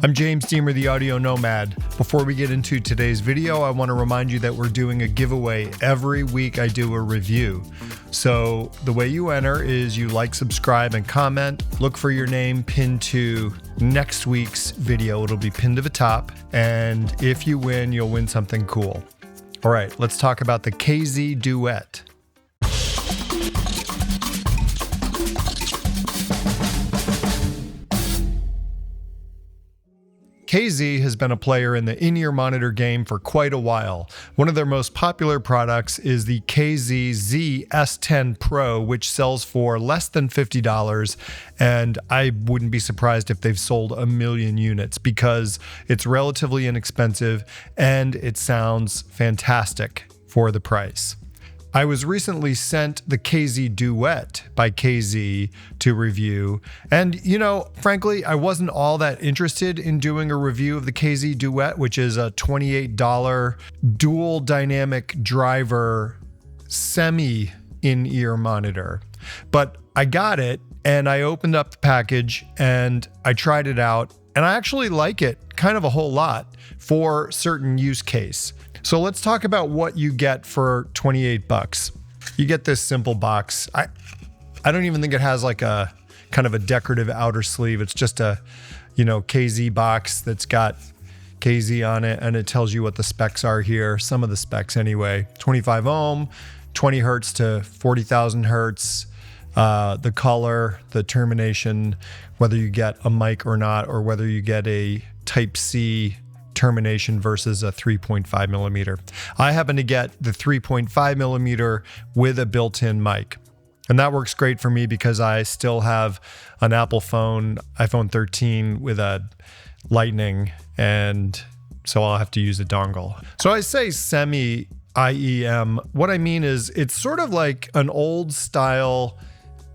I'm James Demer, the audio nomad. Before we get into today's video, I want to remind you that we're doing a giveaway. Every week I do a review. So the way you enter is you like, subscribe, and comment. Look for your name pinned to next week's video. It'll be pinned to the top. And if you win, you'll win something cool. All right, let's talk about the KZ Duet. KZ has been a player in the in-ear monitor game for quite a while. One of their most popular products is the KZ Z S10 Pro, which sells for less than $50, and I wouldn't be surprised if they've sold 1 million units because it's relatively inexpensive and it sounds fantastic for the price. I was recently sent the KZ Duet by KZ to review, and frankly, I wasn't all that interested in doing a review of the KZ Duet, which is a $28 dual dynamic driver semi-in-ear monitor. But I got it, and I opened up the package, and I tried it out, and I actually like it kind of a whole lot for certain use case. So let's talk about what you get for $28. You get this simple box. I don't even think it has like a kind of a decorative outer sleeve. It's just a, KZ box that's got KZ on it, and it tells you what the specs are here. Some of the specs anyway. 25 ohm, 20 hertz to 40,000 hertz. The color, the termination, whether you get a mic or not, or whether you get a Type-C termination versus a 3.5 millimeter. I happen to get the 3.5 millimeter with a built-in mic. And that works great for me because I still have an Apple phone, iPhone 13 with a Lightning, and so I'll have to use a dongle. So I say semi-IEM. What I mean is it's sort of like an old style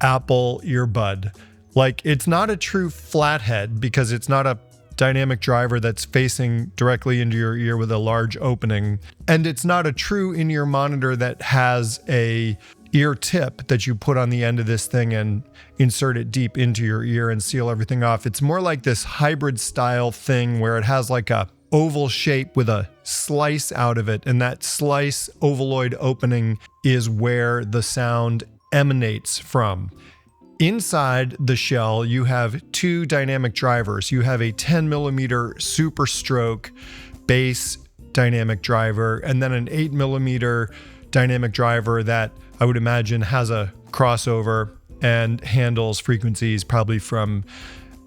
Apple earbud. Like it's not a true flathead because it's not a dynamic driver that's facing directly into your ear with a large opening. And it's not a true in-ear monitor that has a ear tip that you put on the end of this thing and insert it deep into your ear and seal everything off. It's more like this hybrid style thing where it has like a oval shape with a slice out of it. And that slice ovaloid opening is where the sound emanates from. Inside the shell, you have two dynamic drivers. You have a 10 millimeter super stroke bass dynamic driver, and then an 8 millimeter dynamic driver that I would imagine has a crossover and handles frequencies probably from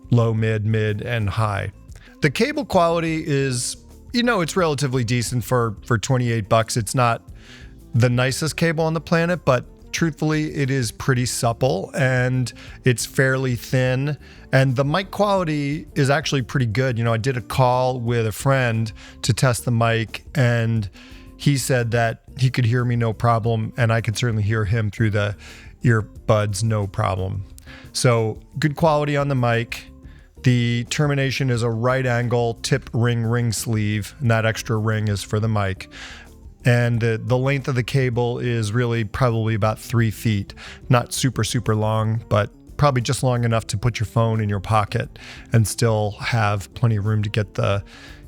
low, mid, and high. The cable quality is, it's relatively decent for $28. It's not the nicest cable on the planet, but truthfully, it is pretty supple and it's fairly thin, and the mic quality is actually pretty good. I did a call with a friend to test the mic, and he said that he could hear me no problem, and I could certainly hear him through the earbuds no problem. So good quality on the mic. The termination is a right angle tip ring sleeve, and that extra ring is for the mic. And the length of the cable is really probably about 3 feet. Not super, super long, but probably just long enough to put your phone in your pocket and still have plenty of room to get the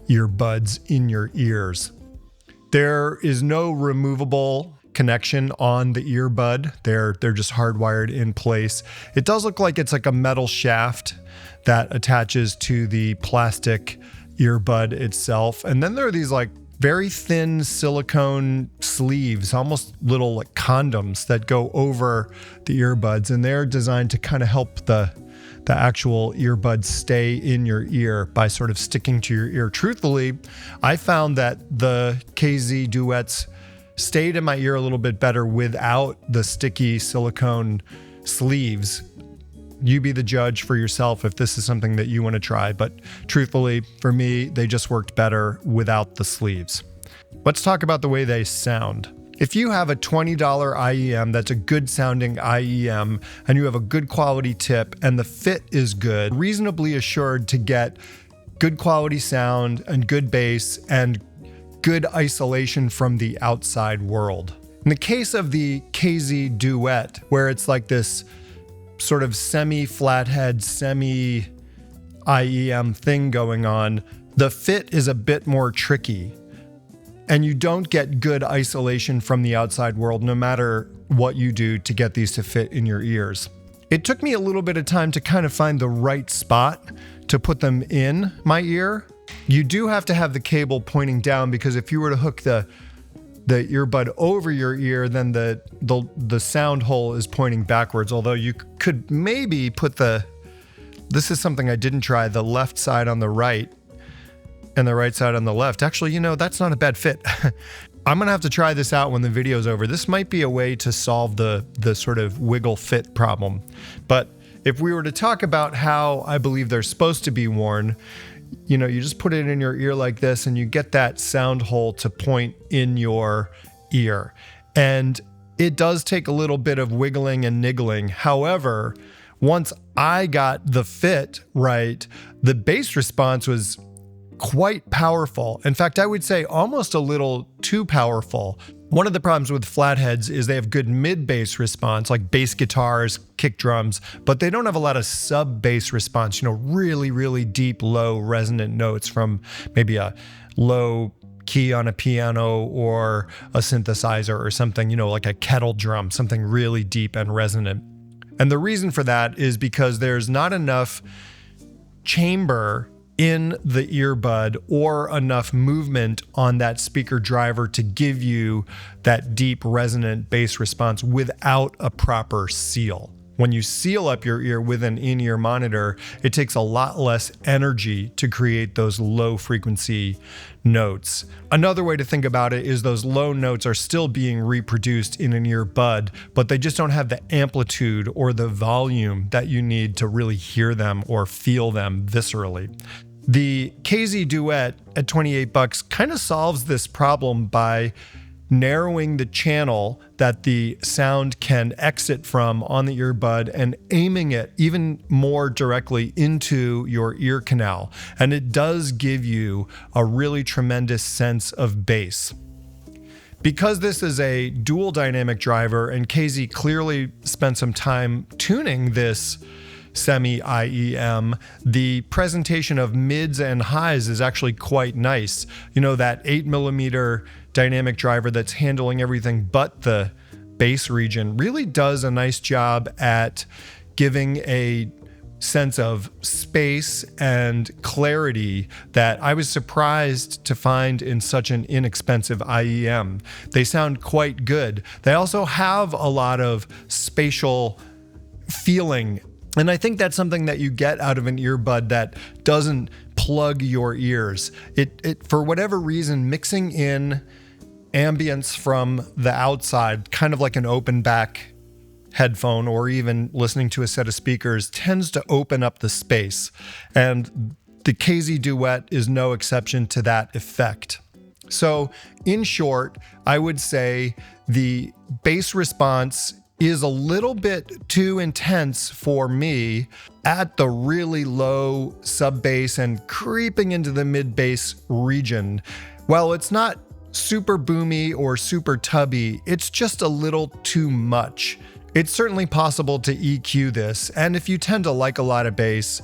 earbuds in your ears. There is no removable connection on the earbud. They're just hardwired in place. It does look like it's like a metal shaft that attaches to the plastic earbud itself. And then there are these like very thin silicone sleeves, almost little like condoms that go over the earbuds, and they're designed to kind of help the actual earbuds stay in your ear by sort of sticking to your ear. Truthfully, I found that the KZ Duets stayed in my ear a little bit better without the sticky silicone sleeves. You be the judge for yourself if this is something that you want to try, but truthfully, for me, they just worked better without the sleeves. Let's talk about the way they sound. If you have a $20 IEM that's a good sounding IEM, and you have a good quality tip and the fit is good, reasonably assured to get good quality sound and good bass and good isolation from the outside world. In the case of the KZ Duet, where it's like this sort of semi-flathead, semi semi-IEM thing going on, the fit is a bit more tricky. And you don't get good isolation from the outside world no matter what you do to get these to fit in your ears. It took me a little bit of time to kind of find the right spot to put them in my ear. You do have to have the cable pointing down, because if you were to hook the earbud over your ear, then the sound hole is pointing backwards. Although you could maybe put this is something I didn't try, the left side on the right and the right side on the left. Actually, that's not a bad fit. I'm gonna have to try this out when the video's over. This might be a way to solve the sort of wiggle fit problem. But if we were to talk about how I believe they're supposed to be worn, you just put it in your ear like this and you get that sound hole to point in your ear. And it does take a little bit of wiggling and niggling. However, once I got the fit right, the bass response was quite powerful. In fact, I would say almost a little too powerful. One of the problems with flatheads is they have good mid-bass response, like bass guitars, kick drums, but they don't have a lot of sub-bass response, really, really deep, low resonant notes from maybe a low key on a piano or a synthesizer or something, like a kettle drum, something really deep and resonant. And the reason for that is because there's not enough chamber in the earbud or enough movement on that speaker driver to give you that deep resonant bass response without a proper seal. When you seal up your ear with an in-ear monitor, it takes a lot less energy to create those low frequency notes. Another way to think about it is those low notes are still being reproduced in an earbud, but they just don't have the amplitude or the volume that you need to really hear them or feel them viscerally. The KZ Duet at $28 kind of solves this problem by narrowing the channel that the sound can exit from on the earbud and aiming it even more directly into your ear canal. And it does give you a really tremendous sense of bass. Because this is a dual dynamic driver and KZ clearly spent some time tuning this semi-IEM, the presentation of mids and highs is actually quite nice. That 8mm dynamic driver that's handling everything but the bass region really does a nice job at giving a sense of space and clarity that I was surprised to find in such an inexpensive IEM. They sound quite good. They also have a lot of spatial feeling. And I think that's something that you get out of an earbud that doesn't plug your ears. It for whatever reason, mixing in ambience from the outside, kind of like an open back headphone or even listening to a set of speakers, tends to open up the space. And the KZ Duet is no exception to that effect. So in short, I would say the bass response is a little bit too intense for me at the really low sub bass and creeping into the mid bass region. While it's not super boomy or super tubby, it's just a little too much. It's certainly possible to EQ this, and if you tend to like a lot of bass,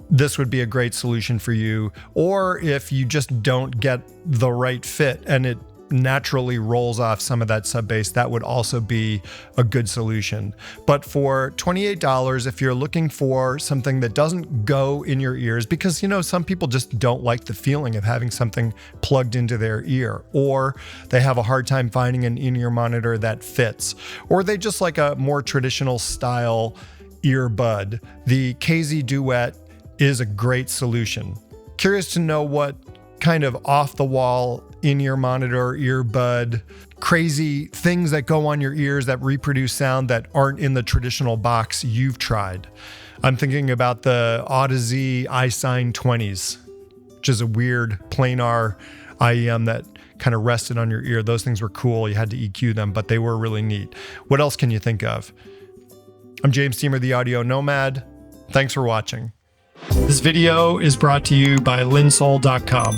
this would be a great solution for you. Or if you just don't get the right fit and it naturally rolls off some of that sub bass, that would also be a good solution. But for $28, if you're looking for something that doesn't go in your ears, because some people just don't like the feeling of having something plugged into their ear, or they have a hard time finding an in-ear monitor that fits, or they just like a more traditional style earbud, the KZ Duet is a great solution. Curious to know what kind of off-the-wall in-ear monitor, earbud, crazy things that go on your ears that reproduce sound that aren't in the traditional box you've tried. I'm thinking about the Audeze iSign 20s, which is a weird planar IEM that kind of rested on your ear. Those things were cool. You had to EQ them, but they were really neat. What else can you think of? I'm James Demer, the Audio Nomad. Thanks for watching. This video is brought to you by Linsoul.com.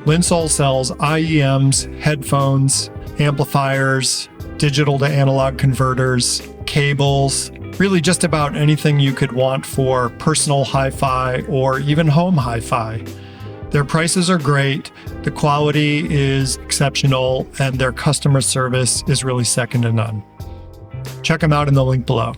Linsoul sells IEMs, headphones, amplifiers, digital to analog converters, cables, really just about anything you could want for personal hi-fi or even home hi-fi. Their prices are great, the quality is exceptional, and their customer service is really second to none. Check them out in the link below.